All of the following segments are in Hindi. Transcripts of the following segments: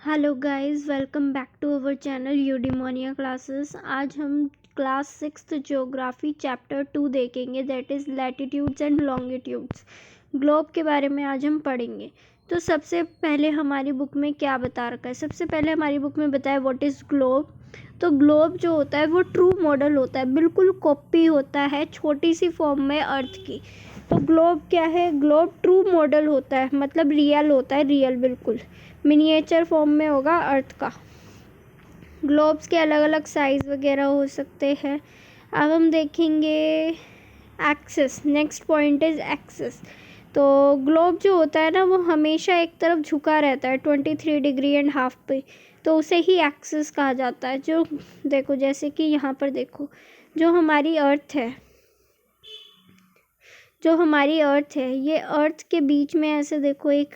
Hello guys, welcome back to our channel Eudaimonia classes. आज हम क्लास 6th ज्योग्राफी चैप्टर 2 देखेंगे, that is latitudes and longitudes. Globe के बारे में आज हम पढ़ेंगे। तो सबसे पहले हमारी बुक में क्या बता रखा है? सबसे पहले हमारी बुक में बताया व्हाट इज़ ग्लोब। तो ग्लोब जो होता है वो ट्रू मॉडल होता है, बिल्कुल कॉपी होता है छोटी सी फॉर्म में अर्थ की। तो ग्लोब क्या है? ग्लोब ट्रू मॉडल होता है, मतलब रियल होता है, रियल बिल्कुल मिनिएचर फॉर्म में होगा अर्थ का। ग्लोब्स के अलग अलग साइज़ वगैरह हो सकते हैं। अब हम देखेंगे axis. Next point is axis. तो ग्लोब जो होता है ना वो हमेशा एक तरफ झुका रहता है 23 डिग्री एंड हाफ पे, तो उसे ही एक्सिस कहा जाता है। जो देखो, जैसे कि यहाँ पर देखो, जो हमारी अर्थ है, ये अर्थ के बीच में ऐसे देखो, एक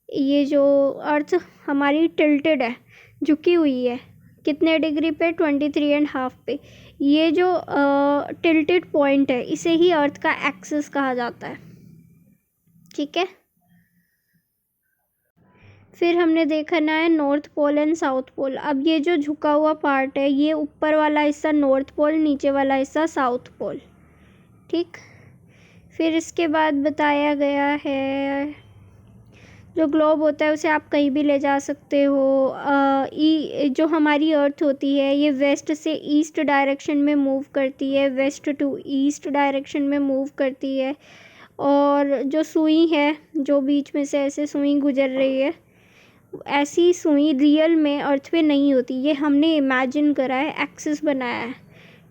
ये जो अर्थ हमारी टिल्टेड है, झुकी हुई है, कितने डिग्री पे? 23.5 पे। ये जो टिल्टेड पॉइंट है इसे ही अर्थ का एक्सिस कहा जाता है, ठीक है। फिर हमने देखा ना है north pole and south pole. अब ये जो झुका हुआ पार्ट है, ये ऊपर वाला हिस्सा नॉर्थ पोल, नीचे वाला हिस्सा साउथ पोल, ठीक। फिर इसके बाद बताया गया है जो ग्लोब होता है उसे आप कहीं भी ले जा सकते हो। जो हमारी अर्थ होती है ये वेस्ट से ईस्ट डायरेक्शन में मूव करती है, वेस्ट टू ईस्ट डायरेक्शन में मूव करती है। और जो सुई है, जो बीच में से ऐसे सुई गुजर रही है, ऐसी सुई रियल में अर्थ पे नहीं होती, ये हमने इमेजिन करा है, एक्सिस बनाया है,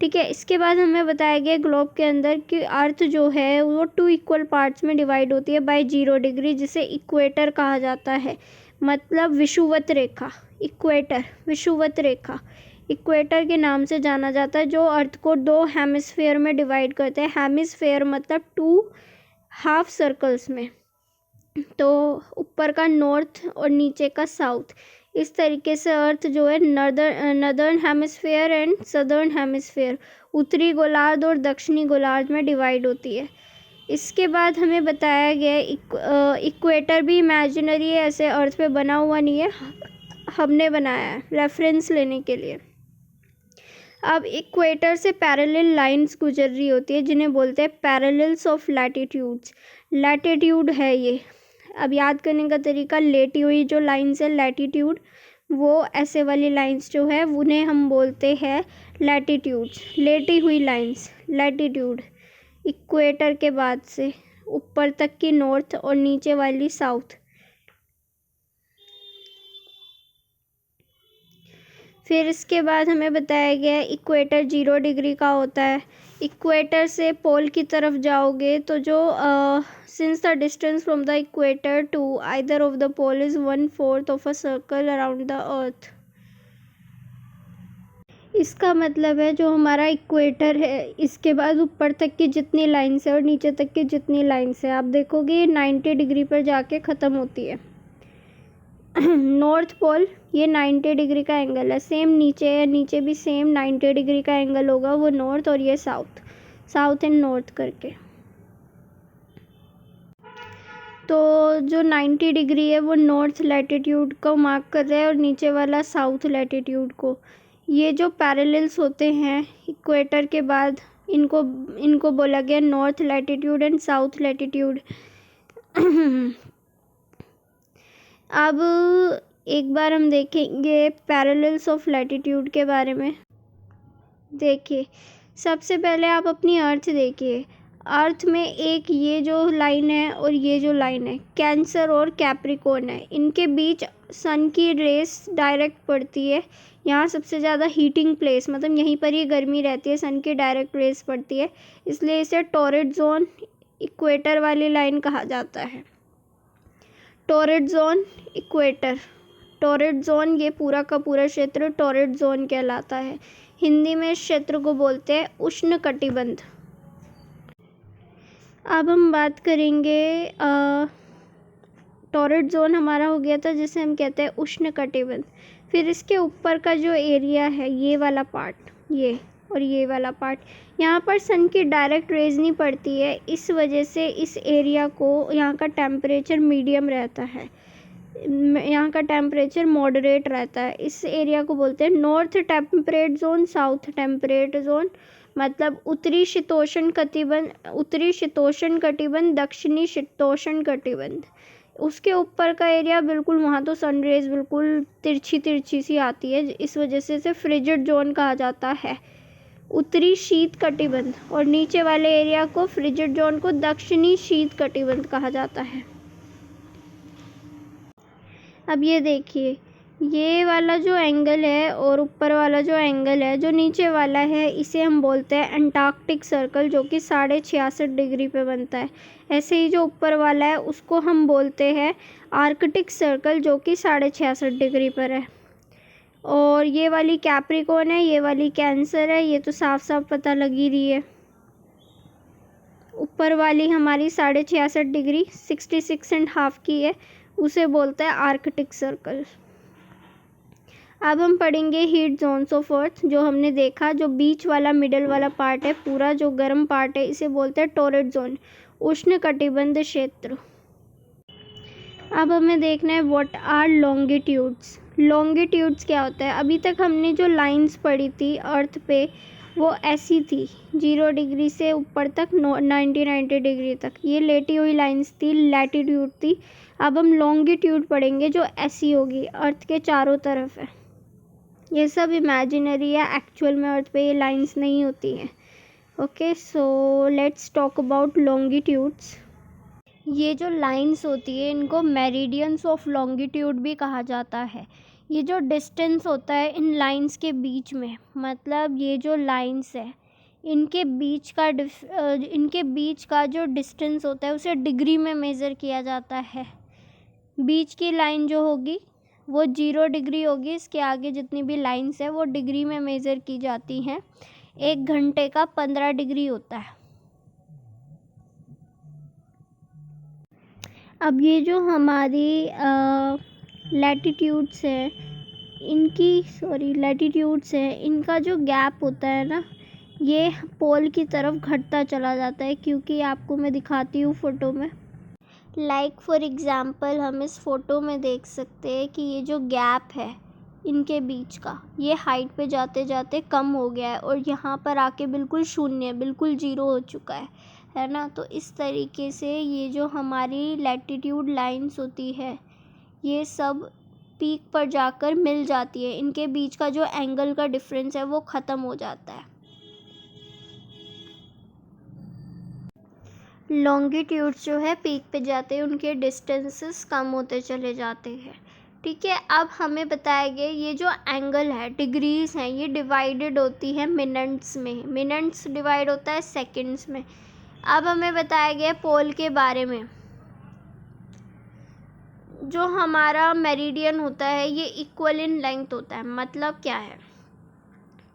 ठीक है। इसके बाद हमें बताया गया ग्लोब के अंदर कि अर्थ जो है वो 2 इक्वल पार्ट्स में डिवाइड होती है बाय 0 डिग्री, जिसे इक्वेटर कहा जाता है, मतलब विषुवत रेखा। इक्वेटर, विषुवत रेखा, इक्वेटर के नाम से जाना जाता है, जो अर्थ को 2 हेमिस्फेयर में डिवाइड करते हैं। हेमिस्फेयर मतलब 2 हाफ सर्कल्स में, तो ऊपर का नॉर्थ और नीचे का साउथ। इस तरीके से अर्थ जो है northern hemisphere and southern hemisphere, उत्तरी गोलार्ध और दक्षिणी गोलार्ध में डिवाइड होती है। इसके बाद हमें बताया गया इक्वेटर भी इमेजिनरी है, ऐसे अर्थ पे बना हुआ नहीं है, हमने बनाया है रेफरेंस लेने के लिए। अब इक्वेटर से पैरेलल लाइंस गुजर रही होती है, जिन्हें बोलते हैं पैरेलल्स ऑफ लैटिट्यूड्स। लैटिट्यूड है ये। अब याद करने का तरीका, लेटी हुई जो लाइंस है लैटिट्यूड, वो ऐसे वाली लाइंस जो है उन्हें हम बोलते हैं लैटिट्यूड्स। लेटी हुई लाइंस लैटिट्यूड, इक्वेटर के बाद से ऊपर तक की नॉर्थ और नीचे वाली साउथ। फिर इसके बाद हमें बताया गया इक्वेटर 0 डिग्री का होता है। इक्वेटर से पोल की तरफ जाओगे तो जो since the distance from the equator to either of the pole is 1/4 of a circle around the earth. इसका मतलब है जो हमारा इक्वेटर है, इसके बाद ऊपर तक की जितनी लाइन्स है और नीचे तक की जितनी लाइन्स है, आप देखोगे ये 90 डिग्री पर जाके ख़त्म होती है। नॉर्थ पोल, ये 90 डिग्री का एंगल है, सेम नीचे है, नीचे भी सेम 90 डिग्री का एंगल होगा, वो नॉर्थ, और ये साउथ, साउथ एंड नॉर्थ करके। तो जो 90 डिग्री है वो नॉर्थ लैटिट्यूड को मार्क कर रहा है और नीचे वाला साउथ लैटिट्यूड को। ये जो पैरेलल्स होते हैं इक्वेटर के बाद, इनको बोला गया north latitude and south latitude. अब एक बार हम देखेंगे पैरेलल्स ऑफ लैटिट्यूड के बारे में। देखिए, सबसे पहले आप अपनी अर्थ देखिए। अर्थ में एक ये जो लाइन है और ये जो लाइन है, कैंसर और कैप्रिकॉर्न है, इनके बीच सन की रेस डायरेक्ट पड़ती है। यहाँ सबसे ज़्यादा हीटिंग प्लेस, मतलब यहीं पर ही गर्मी रहती है, सन की डायरेक्ट रेस पड़ती है, इसलिए इसे टॉरिड जोन, इक्वेटर वाली लाइन कहा जाता है। Torrid zone, equator, torrid zone, ये पूरा का पूरा क्षेत्र टॉरिड जोन कहलाता है। हिंदी में इस क्षेत्र को बोलते हैं उष्ण कटिबंध। अब हम बात करेंगे, टॉरिड जोन हमारा हो गया था जिसे हम कहते हैं उष्ण कटिबंध। फिर इसके ऊपर का जो एरिया है, ये वाला पार्ट, ये और ये वाला पार्ट, यहाँ पर सन की डायरेक्ट रेज नहीं पड़ती है, इस वजह से इस एरिया को, यहाँ का टेम्परेचर मीडियम रहता है, यहाँ का टेम्परेचर मॉडरेट रहता है। इस एरिया को बोलते हैं north temperate zone, south temperate zone, मतलब उत्तरी शीतोष्ण कटिबंध, दक्षिणी शीतोष्ण कटिबंध। उसके ऊपर का एरिया बिल्कुल, वहाँ तो सनरेज बिल्कुल तिरछी तिरछी सी आती है, इस वजह से इसे फ्रिजिड जोन कहा जाता है, उत्तरी शीत कटिबंध। और नीचे वाले एरिया को, फ्रिजिड जोन को, दक्षिणी शीत कटिबंध कहा जाता है। अब ये देखिए, ये वाला जो एंगल है और ऊपर वाला जो एंगल है, जो नीचे वाला है, इसे हम बोलते हैं अंटार्कटिक सर्कल, जो कि 66.5 डिग्री पे बनता है। ऐसे ही जो ऊपर वाला है उसको हम बोलते हैं आर्कटिक सर्कल, जो कि 66.5 डिग्री पर है। और ये वाली कैप्रिकॉर्न है, ये वाली कैंसर है, ये तो साफ साफ पता लग ही रही है। ऊपर वाली हमारी 66.5 डिग्री 66.5 की है, उसे बोलते हैं आर्कटिक सर्कल। अब हम पढ़ेंगे हीट जोन्स ऑफ अर्थ। जो हमने देखा, जो बीच वाला मिडल वाला पार्ट है, पूरा जो गर्म पार्ट है, इसे बोलते हैं टॉररिड जोन, उष्ण कटिबंध क्षेत्र। अब हमें देखना है व्हाट आर लॉन्गिट्यूड्स। लॉन्गिट्यूड्स क्या होता है? अभी तक हमने जो लाइंस पढ़ी थी अर्थ पे, वो ऐसी थी 0 डिग्री से ऊपर तक 90 डिग्री तक, ये लेटी हुई लाइंस थी, लैटिट्यूड थी। अब हम लॉन्गिट्यूड पढ़ेंगे जो ऐसी होगी, अर्थ के चारों तरफ है। ये सब इमेजिनरी है, एक्चुअल में अर्थ पे ये लाइंस नहीं होती हैं। Okay, so let's talk about longitudes. ये जो लाइंस होती है, इनको मेरिडियंस ऑफ लॉन्गिट्यूड भी कहा जाता है। ये जो डिस्टेंस होता है इन लाइंस के बीच में, मतलब ये जो लाइंस है, इनके बीच का जो डिस्टेंस होता है, उसे डिग्री में मेज़र किया जाता है। बीच की लाइन जो होगी वो 0 डिग्री होगी, इसके आगे जितनी भी लाइंस है वो डिग्री में मेज़र की जाती हैं। 1 घंटे का 15 डिग्री होता है। अब ये जो हमारी लैटिट्यूड्स है, इनका जो गैप होता है ना, ये पोल की तरफ घटता चला जाता है, क्योंकि आपको मैं दिखाती हूँ फ़ोटो में। लाइक फॉर एग्ज़ाम्पल, हम इस फ़ोटो में देख सकते हैं कि ये जो गैप है इनके बीच का, ये हाइट पे जाते जाते कम हो गया है और यहाँ पर आके बिल्कुल शून्य, बिल्कुल 0 हो चुका है ना। तो इस तरीके से ये जो हमारी लैटिट्यूड लाइंस होती है, ये सब पीक पर जाकर मिल जाती है, इनके बीच का जो एंगल का डिफरेंस है वो ख़त्म हो जाता है। लॉन्गिट्यूड्स जो है पीक पे जाते हैं, उनके डिस्टेंसेस कम होते चले जाते हैं। ठीक है, अब हमें बताया गया ये जो एंगल है, डिग्रीज हैं, ये डिवाइडेड होती है मिनट्स में, मिनट्स डिवाइड होता है सेकंड्स में। अब हमें बताया गया पोल के बारे में। जो हमारा मेरिडियन होता है ये इक्वल इन लेंथ होता है। मतलब क्या है?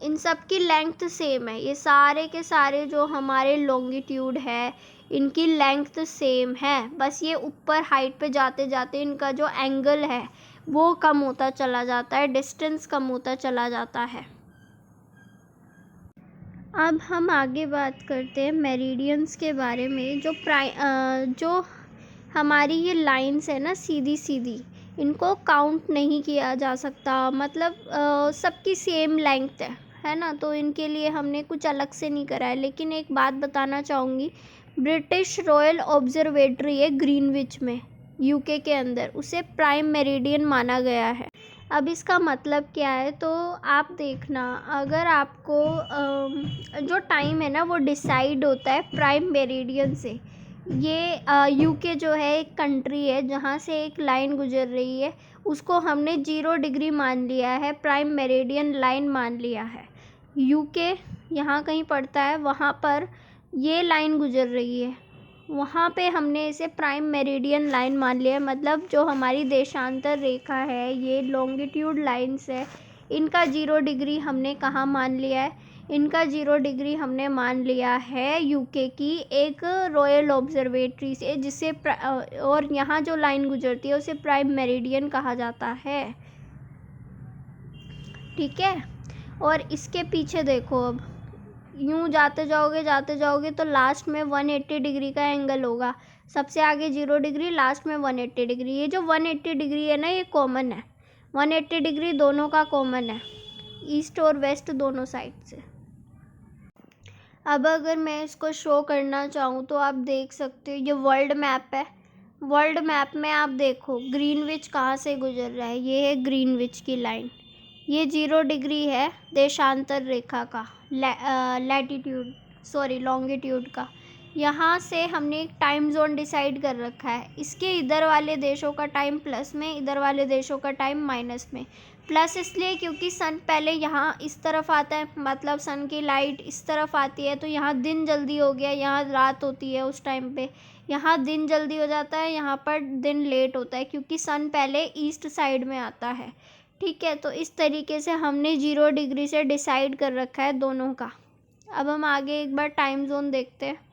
इन सब की लेंथ सेम है, ये सारे के सारे जो हमारे लॉन्गिट्यूड है इनकी लेंथ सेम है, बस ये ऊपर हाइट पे जाते जाते इनका जो एंगल है वो कम होता चला जाता है, डिस्टेंस कम होता चला जाता है। अब हम आगे बात करते हैं मेरिडियंस के बारे में। जो हमारी ये लाइंस है ना सीधी सीधी, इनको काउंट नहीं किया जा सकता, मतलब सबकी सेम लेंथ है ना, तो इनके लिए हमने कुछ अलग से नहीं करा है। लेकिन एक बात बताना चाहूँगी, ब्रिटिश रॉयल ऑब्जर्वेटरी है ग्रीनविच में, यूके के अंदर, उसे प्राइम मेरिडियन माना गया है। अब इसका मतलब क्या है, तो आप देखना, अगर आपको जो टाइम है ना वो डिसाइड होता है प्राइम मेरिडियन से। ये यूके जो है एक कंट्री है जहाँ से एक लाइन गुजर रही है, उसको हमने 0 डिग्री मान लिया है, प्राइम मेरिडियन लाइन मान लिया है। यूके यहाँ कहीं पड़ता है, वहाँ पर ये लाइन गुजर रही है, वहाँ पे हमने इसे प्राइम मेरिडियन लाइन मान लिया है। मतलब जो हमारी देशांतर रेखा है, ये लॉन्गिट्यूड लाइंस है, इनका 0 डिग्री हमने कहाँ मान लिया है? इनका 0 डिग्री हमने मान लिया है यूके की एक रॉयल ऑब्जर्वेटरी से, जिसे और यहाँ जो लाइन गुजरती है उसे प्राइम मेरिडियन कहा जाता है। ठीक है, और इसके पीछे देखो, अब यूँ जाते जाओगे तो लास्ट में 180 डिग्री का एंगल होगा। सबसे आगे 0 डिग्री, लास्ट में 180 डिग्री। ये जो 180 डिग्री है ना, ये कॉमन है। 180 डिग्री दोनों का कॉमन है, ईस्ट और वेस्ट दोनों साइड से। अब अगर मैं इसको शो करना चाहूँ तो आप देख सकते हो, ये वर्ल्ड मैप है। वर्ल्ड मैप में आप देखो ग्रीनविच कहाँ से गुजर रहा है। ये है ग्रीनविच की लाइन। ये 0 डिग्री है देशांतर रेखा का, लॉन्गिट्यूड का। यहाँ से हमने एक टाइम जोन डिसाइड कर रखा है। इसके इधर वाले देशों का टाइम प्लस में, इधर वाले देशों का टाइम माइनस में। प्लस इसलिए क्योंकि सन पहले यहाँ इस तरफ आता है, मतलब सन की लाइट इस तरफ आती है, तो यहाँ दिन जल्दी हो गया, यहाँ रात होती है उस टाइम पे। यहाँ दिन जल्दी हो जाता है, यहाँ पर दिन लेट होता है, क्योंकि सन पहले ईस्ट साइड में आता है। ठीक है, तो इस तरीके से हमने 0 डिग्री से डिसाइड कर रखा है दोनों का। अब हम आगे एक बार टाइम जोन देखते हैं।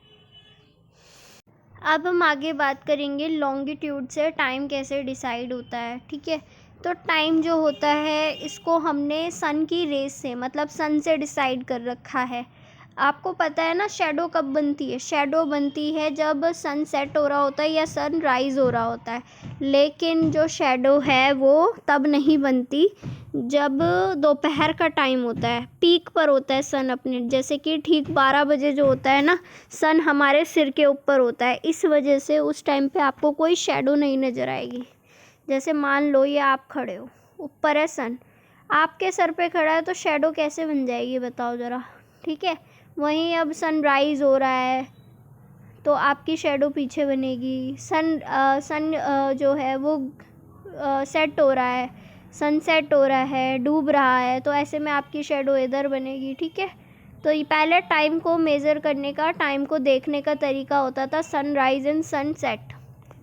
अब हम आगे बात करेंगे लॉन्गिट्यूड से टाइम कैसे डिसाइड होता है। ठीक है, तो टाइम जो होता है इसको हमने सन की रेस से, मतलब सन से डिसाइड कर रखा है। आपको पता है ना शैडो कब बनती है? शैडो बनती है जब सन सेट हो रहा होता है या सन राइज हो रहा होता है। लेकिन जो शैडो है वो तब नहीं बनती जब दोपहर का टाइम होता है, पीक पर होता है सन अपने। जैसे कि ठीक 12 बजे जो होता है ना, सन हमारे सिर के ऊपर होता है, इस वजह से उस टाइम पे आपको कोई शैडो नहीं नज़र आएगी। जैसे मान लो ये आप खड़े हो, ऊपर है सन, आपके सर पे खड़ा है, तो शैडो कैसे बन जाएगी बताओ ज़रा। ठीक है, वहीं अब सनराइज़ हो रहा है तो आपकी शैडो पीछे बनेगी। सन जो है वो सेट हो रहा है, सनसेट हो रहा है, डूब रहा है, तो ऐसे में आपकी शैडो इधर बनेगी। ठीक है, तो ये पहले टाइम को मेज़र करने का, टाइम को देखने का तरीका होता था सनराइज़ एंड सनसेट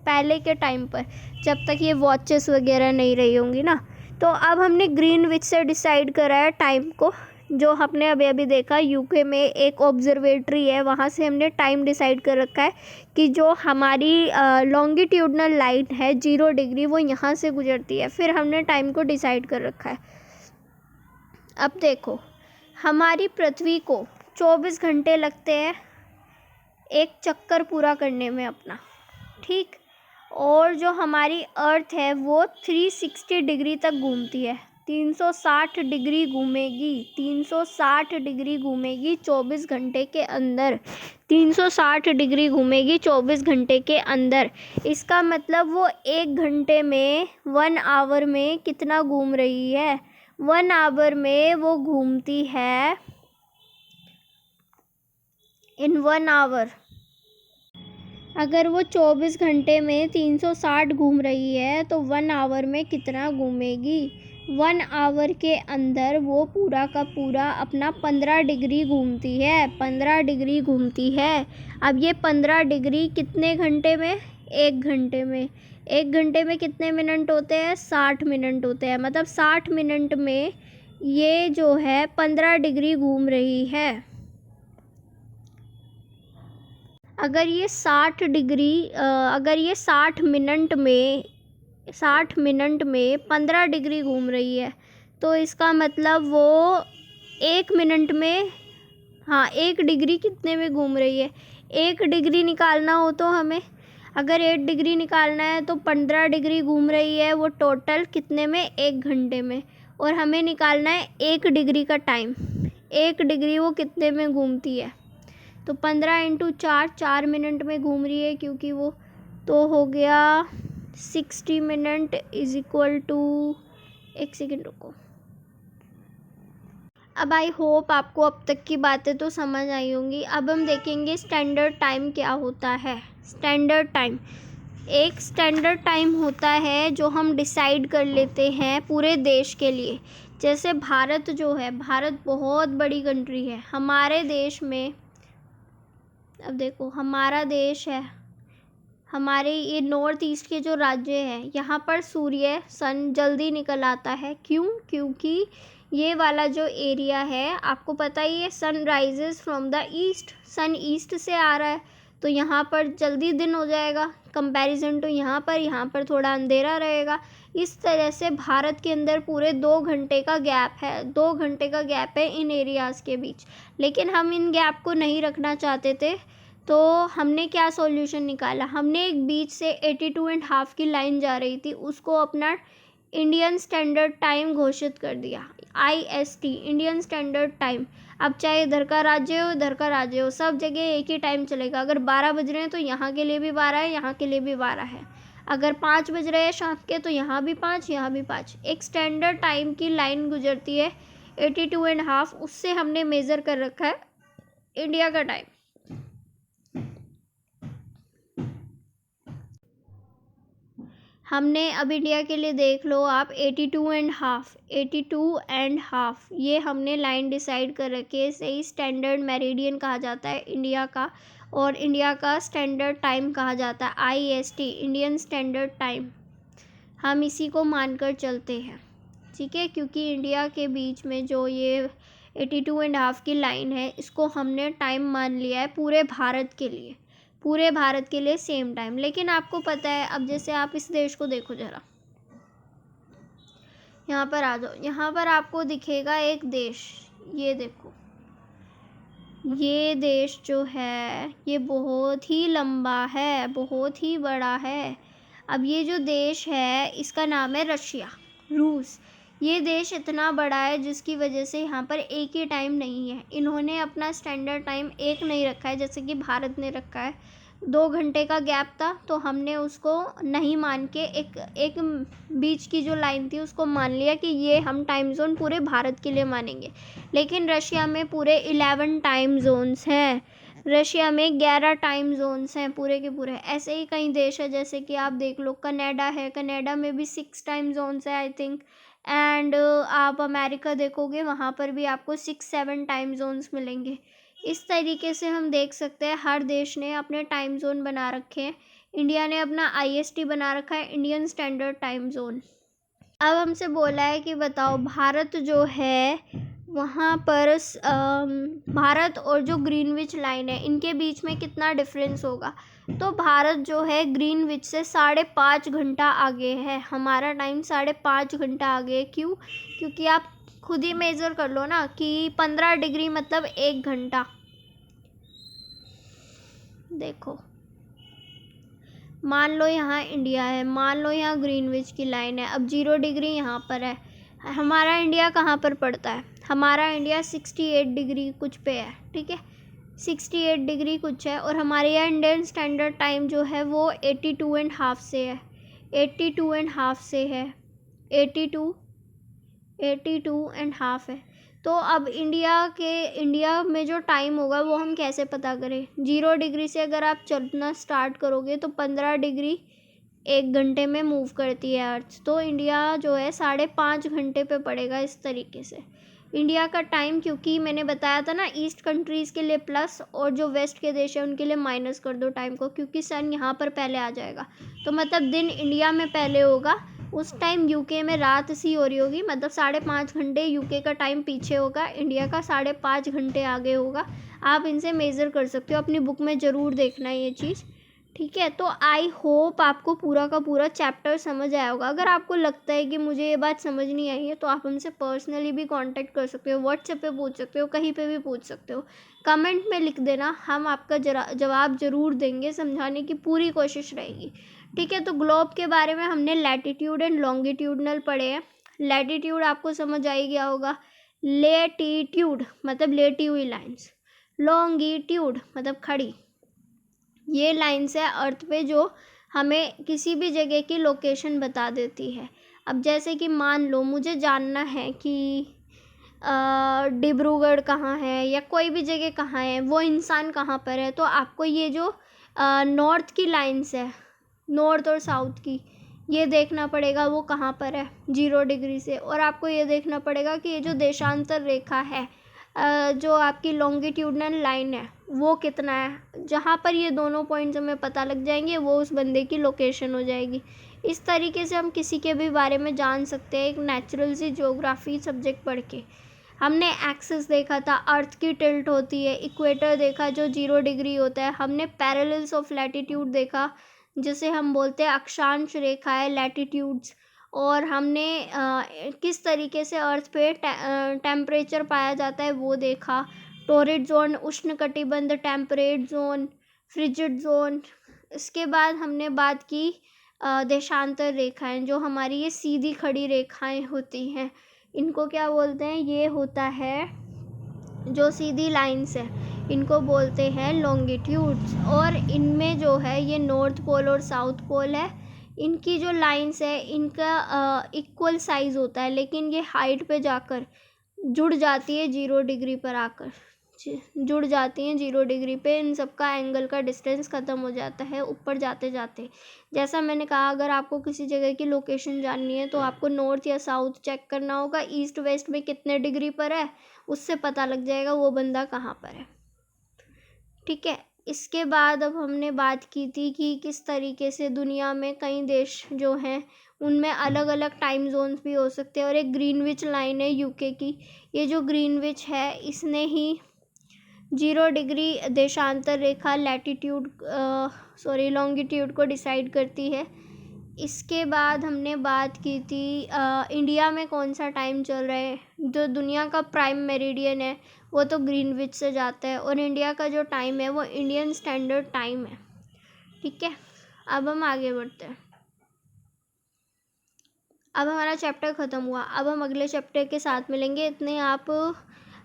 पहले के टाइम पर, जब तक ये वॉचेस वगैरह नहीं रही होंगी ना। तो अब हमने ग्रीनविच से डिसाइड करा है टाइम को, जो हमने अभी अभी देखा यूके में एक ऑब्जर्वेटरी है, वहाँ से हमने टाइम डिसाइड कर रखा है कि जो हमारी लॉन्गिट्यूडनल लाइन है 0 डिग्री, वो यहाँ से गुजरती है। फिर हमने टाइम को डिसाइड कर रखा है। अब देखो, हमारी पृथ्वी को 24 घंटे लगते हैं एक चक्कर पूरा करने में अपना। ठीक, और जो हमारी अर्थ है वो 360 डिग्री तक घूमती है, 360 डिग्री घूमेगी, 360 डिग्री घूमेगी 24 घंटे के अंदर, 360 डिग्री घूमेगी 24 घंटे के अंदर। इसका मतलब वो 1 घंटे में, 1 आवर में कितना घूम रही है? 1 आवर में वो घूमती है, इन 1 आवर अगर वो 24 घंटे में 360 घूम रही है तो 1 आवर में कितना घूमेगी? 1 आवर के अंदर वो पूरा का पूरा अपना 15 डिग्री घूमती है, 15 डिग्री घूमती है। अब ये 15 डिग्री कितने घंटे में? 1 घंटे में। 1 घंटे में कितने मिनट होते हैं? 60 मिनट होते हैं। मतलब 60 मिनट में ये जो है 15 डिग्री घूम रही है। अगर ये 60 मिनट में 15 डिग्री घूम रही है, तो इसका मतलब वो 1 मिनट में, हाँ 1 डिग्री कितने में घूम रही है? 1 डिग्री निकालना हो तो हमें, अगर 8 डिग्री निकालना है तो 15 डिग्री घूम रही है वो टोटल कितने में? 1 घंटे में। और हमें निकालना है 1 डिग्री का टाइम, 1 डिग्री वो कितने में घूमती है? तो 15 × 4, 4 मिनट में घूम रही है, क्योंकि वो तो हो गया 60 minute is equal to, 1 second रुको। अब आई होप आपको अब तक की बातें तो समझ आई होंगी। अब हम देखेंगे स्टैंडर्ड टाइम क्या होता है। स्टैंडर्ड टाइम, एक स्टैंडर्ड टाइम होता है जो हम डिसाइड कर लेते हैं पूरे देश के लिए। जैसे भारत जो है, भारत बहुत बड़ी कंट्री है। हमारे देश में, अब देखो हमारा देश है, हमारे ये नॉर्थ ईस्ट के जो राज्य हैं, यहाँ पर सूर्य सन जल्दी निकल आता है। क्यों? क्योंकि ये वाला जो एरिया है, आपको पता ही है, sun rises from the east, sun east से आ रहा है, तो यहाँ पर जल्दी दिन हो जाएगा कंपैरिजन टू यहाँ पर थोड़ा अंधेरा रहेगा। इस तरह से भारत के अंदर पूरे 2 घंटे का गैप है, 2 घंटे का गैप है इन एरियाज़ के बीच। लेकिन हम इन गैप को नहीं रखना चाहते थे, तो हमने क्या सॉल्यूशन निकाला, हमने एक बीच से 82.5 की लाइन जा रही थी, उसको अपना इंडियन स्टैंडर्ड टाइम घोषित कर दिया, IST इंडियन स्टैंडर्ड टाइम। अब चाहे इधर का राज्य हो इधर का राज्य हो, सब जगह एक ही टाइम चलेगा। अगर 12 बज रहे हैं तो यहाँ के लिए भी 12 है, यहाँ के लिए भी 12 है। अगर 5 बज रहे हैं शाम के तो यहाँ भी 5, यहाँ भी 5। एक स्टैंडर्ड टाइम की लाइन गुजरती है 82.5, उससे हमने मेज़र कर रखा है इंडिया का टाइम। हमने अब इंडिया के लिए देख लो आप 82.5 ये हमने लाइन डिसाइड कर रखी है। सही स्टैंडर्ड मेरिडियन कहा जाता है इंडिया का, और इंडिया का स्टैंडर्ड टाइम कहा जाता है IST इंडियन स्टैंडर्ड टाइम। हम इसी को मानकर चलते हैं, ठीक है, क्योंकि इंडिया के बीच में जो ये 82.5 की लाइन है, इसको हमने टाइम मान लिया है पूरे भारत के लिए, पूरे भारत के लिए सेम टाइम। लेकिन आपको पता है, अब जैसे आप इस देश को देखो ज़रा, यहाँ पर आ जाओ, यहाँ पर आपको दिखेगा एक देश, ये देखो, ये देश जो है ये बहुत ही लंबा है, बहुत ही बड़ा है। अब ये जो देश है इसका नाम है रशिया, रूस। ये देश इतना बड़ा है जिसकी वजह से यहाँ पर एक ही टाइम नहीं है। इन्होंने अपना स्टैंडर्ड टाइम एक नहीं रखा है जैसे कि भारत ने रखा है। 2 घंटे का गैप था तो हमने उसको नहीं मान के एक बीच की जो लाइन थी उसको मान लिया कि ये हम टाइम जोन पूरे भारत के लिए मानेंगे। लेकिन रशिया में पूरे 11 टाइम जोन्स हैं, रशिया में 11 टाइम जोन्स हैं पूरे के पूरे। ऐसे ही कई देश है, जैसे कि आप देख लो कनाडा है, कनाडा में भी 6 टाइम जोन्स है आई थिंक। एंड आप अमेरिका देखोगे वहाँ पर भी आपको 6-7 टाइम जोन्स मिलेंगे। इस तरीके से हम देख सकते हैं हर देश ने अपने टाइम जोन बना रखे हैं। इंडिया ने अपना IST बना रखा है, इंडियन स्टैंडर्ड टाइम जोन। अब हमसे बोला है कि बताओ भारत जो है वहाँ पर भारत और जो ग्रीनविच लाइन है इनके बीच में कितना डिफरेंस होगा। तो भारत जो है ग्रीनविच से 5.5 घंटा आगे है, हमारा टाइम 5.5 घंटा आगे है। क्यों? क्योंकि आप खुद ही मेज़र कर लो ना कि 15 डिग्री मतलब 1 घंटा। देखो, मान लो यहाँ इंडिया है, मान लो यहाँ ग्रीनविच की लाइन है, अब 0 डिग्री यहाँ पर है। हमारा इंडिया कहाँ पर पड़ता है? हमारा इंडिया 68 डिग्री कुछ पे है, ठीक है, 68 डिग्री कुछ है। और हमारे यहाँ इंडियन स्टैंडर्ड टाइम जो है वो 82.5 से है, 82.5 से है, 82.5 है। तो अब इंडिया में जो टाइम होगा वो हम कैसे पता करें? 0 डिग्री से अगर आप चलना स्टार्ट करोगे तो 15 डिग्री 1 घंटे में मूव करती है अर्थ। तो इंडिया जो है 5.5 घंटे पे पड़ेगा इस तरीके से इंडिया का टाइम। क्योंकि मैंने बताया था ना, ईस्ट कंट्रीज़ के लिए प्लस और जो वेस्ट के देश है उनके लिए माइनस कर दो टाइम को, क्योंकि सन यहाँ पर पहले आ जाएगा। तो मतलब दिन इंडिया में पहले होगा, उस टाइम यूके में रात सी हो रही होगी, मतलब 5.5 घंटे यूके का टाइम पीछे होगा, इंडिया का 5.5 घंटे आगे होगा। आप इनसे मेज़र कर सकते हो, अपनी बुक में ज़रूर देखना ये चीज़, ठीक है। तो आई होप आपको पूरा का पूरा चैप्टर समझ आया होगा। अगर आपको लगता है कि मुझे ये बात समझ नहीं आई है तो आप हमसे पर्सनली भी कांटेक्ट कर सकते हो, व्हाट्सएप पे पूछ सकते हो, कहीं पे भी पूछ सकते हो, कमेंट में लिख देना, हम आपका जवाब ज़रूर देंगे, समझाने की पूरी कोशिश रहेगी, ठीक है। तो ग्लोब के बारे में हमने लैटिट्यूड एंड लॉन्गिट्यूडनल पढ़े हैं। लैटिट्यूड आपको समझ आ गया होगा, लेटीट्यूड मतलब लेटी हुई लाइन्स, लॉन्गिट्यूड मतलब खड़ी, ये लाइन्स है अर्थ पे जो हमें किसी भी जगह की लोकेशन बता देती है। अब जैसे कि मान लो मुझे जानना है कि डिब्रूगढ़ कहाँ है या कोई भी जगह कहाँ है, वो इंसान कहाँ पर है, तो आपको ये जो नॉर्थ की लाइन्स है, नॉर्थ और साउथ की, ये देखना पड़ेगा वो कहाँ पर है 0 डिग्री से। और आपको ये देखना पड़ेगा कि ये जो देशांतर रेखा है, जो आपकी लॉन्गिट्यूडनल लाइन है वो कितना है। जहाँ पर ये दोनों पॉइंट्स हमें पता लग जाएंगे वो उस बंदे की लोकेशन हो जाएगी। इस तरीके से हम किसी के भी बारे में जान सकते हैं एक नेचुरल सी ज्योग्राफी सब्जेक्ट पढ़ के। हमने एक्सिस देखा था, अर्थ की टिल्ट होती है, इक्वेटर देखा जो 0 डिग्री होता है, हमने पैरेलल्स ऑफ लैटिट्यूड देखा जिसे हम बोलते हैं अक्षांश रेखा है लैटिट्यूड्स, और हमने किस तरीके से अर्थ पे टेम्परेचर पाया जाता है वो देखा, टोरिड जोन, उष्णकटिबंध, टेम्परेट जोन, फ्रिजिड जोन। इसके बाद हमने बात की देशांतर रेखाएं, जो हमारी ये सीधी खड़ी रेखाएं होती हैं, इनको क्या बोलते हैं? ये होता है जो सीधी लाइन्स है, इनको बोलते हैं लॉन्गिट्यूड्स। और इनमें जो है ये नॉर्थ पोल और साउथ पोल है, इनकी जो लाइन्स है इनका इक्वल साइज़ होता है, लेकिन ये हाइट पे जाकर जुड़ जाती है 0 डिग्री पर आकर जुड़ जाती हैं 0 डिग्री पे। इन सबका एंगल का डिस्टेंस ख़त्म हो जाता है ऊपर जाते जाते। जैसा मैंने कहा, अगर आपको किसी जगह की लोकेशन जाननी है तो आपको नॉर्थ या साउथ चेक करना होगा, ईस्ट वेस्ट में कितने डिग्री पर है, उससे पता लग जाएगा वो बंदा कहाँ पर है। ठीक है। इसके बाद अब हमने बात की थी कि किस तरीके से दुनिया में कई देश जो हैं उनमें अलग अलग टाइम जोन्स भी हो सकते हैं। और एक ग्रीनविच लाइन है यूके की, ये जो ग्रीनविच है इसने ही 0 डिग्री देशांतर रेखा लॉन्गिट्यूड को डिसाइड करती है। इसके बाद हमने बात की थी इंडिया में कौन सा टाइम चल रहा है। जो दुनिया का प्राइम मेरिडियन है वो तो ग्रीनविच से जाता है, और इंडिया का जो टाइम है वो इंडियन स्टैंडर्ड टाइम है। ठीक है, अब हम आगे बढ़ते हैं। अब हमारा चैप्टर ख़त्म हुआ, अब हम अगले चैप्टर के साथ मिलेंगे। इतने आप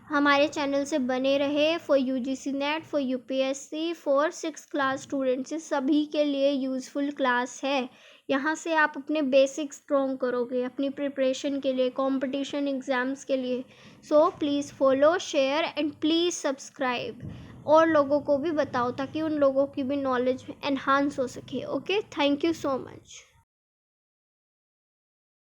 हमारे चैनल से बने रहे। For UGC net, for UPSC, for 6th class students, सभी के लिए यूज़फुल क्लास है। यहाँ से आप अपने बेसिक स्ट्रॉन्ग करोगे अपनी प्रिपरेशन के लिए, कंपटीशन एग्ज़ाम्स के लिए। So please follow, share and please subscribe. और लोगों को भी बताओ ताकि उन लोगों की भी नॉलेज एनहांस हो सके। Okay, thank you so much.